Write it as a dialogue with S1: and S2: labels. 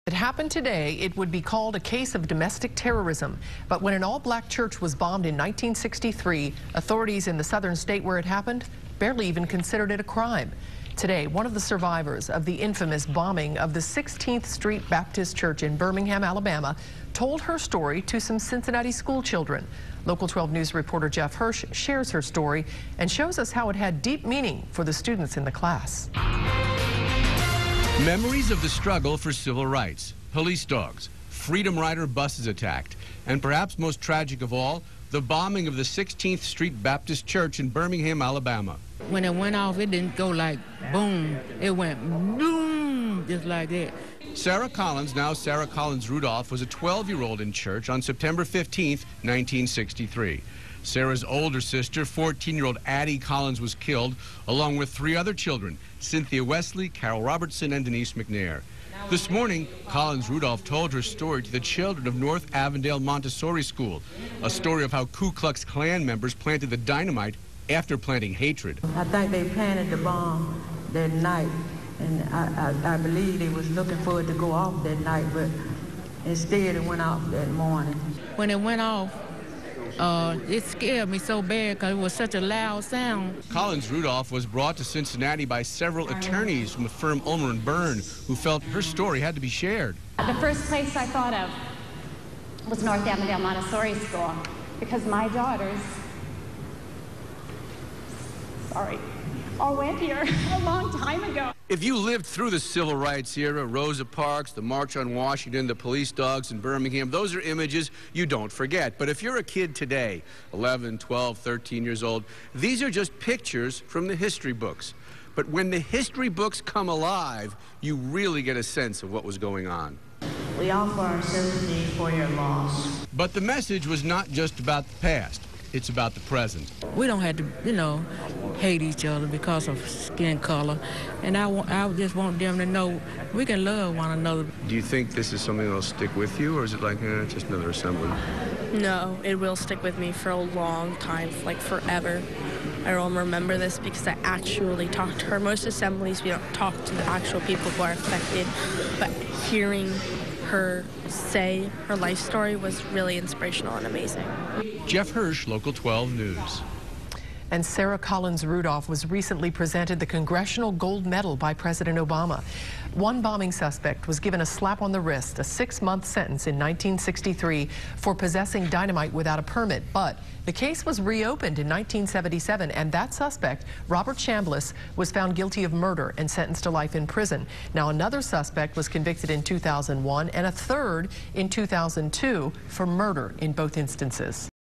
S1: If it happened today, it would be called a case of domestic terrorism. But when an all-black church was bombed in 1963, authorities in the southern state where it happened barely even considered it a crime. Today, one of the survivors of the infamous bombing of the 16th Street Baptist Church in Birmingham, Alabama, told her story to some Cincinnati school children. Local 12 News reporter Jeff Hirsh shares her story and shows us how it had deep meaning for the students in the class.
S2: Memories of the struggle for civil rights, police dogs, Freedom Rider buses attacked, and perhaps most tragic of all, the bombing of the 16th Street Baptist Church in Birmingham, Alabama.
S3: When it went off, it didn't go like boom. It went boom, just like that.
S2: Sarah Collins, now Sarah Collins Rudolph, was a 12-year-old in church on September 15th, 1963. Sarah's older sister, 14-year-old Addie Collins, was killed, along with 3 other children, Cynthia Wesley, Carole Robertson, and Denise McNair. This morning, Collins Rudolph told her story to the children of North Avondale Montessori School, a story of how Ku Klux Klan members planted the dynamite after planting hatred.
S4: I think they planted the bomb that night, and I believe they was looking for it to go off that night, but instead it went off that morning.
S3: When it went off, it scared me so bad because it was such a loud sound.
S2: Collins Rudolph was brought to Cincinnati by several attorneys from the firm Ulmer and Berne who felt her story had to be shared.
S5: The first place I thought of was North Avondale Montessori School because my daughters, all went here a long time ago.
S2: If you lived through the civil rights era, Rosa Parks, the March on Washington, the police dogs in Birmingham, those are images you don't forget. But if you're a kid today, 11, 12, 13 years old, these are just pictures from the history books. But when the history books come alive, you really get a sense of what was going on.
S4: We offer our sympathy for your loss.
S2: But the message was not just about the past. It's about the present.
S3: We don't have to, hate each other because of skin color. And I just want them to know we can love one another.
S2: Do you think this is something that'll stick with you, or is it like just another assembly?
S6: No, it will stick with me for a long time, like forever. I will remember this because I actually talked to her. Most assemblies, we don't talk to the actual people who are affected, but hearing her say her life story was really inspirational and amazing.
S2: Jeff Hirsh, Local 12 News.
S1: And Sarah Collins Rudolph was recently presented the Congressional Gold Medal by President Obama. One bombing suspect was given a slap on the wrist, a 6-month sentence in 1963 for possessing dynamite without a permit. But the case was reopened in 1977, and that suspect, Robert Chambliss, was found guilty of murder and sentenced to life in prison. Now, another suspect was convicted in 2001 and a third in 2002 for murder in both instances.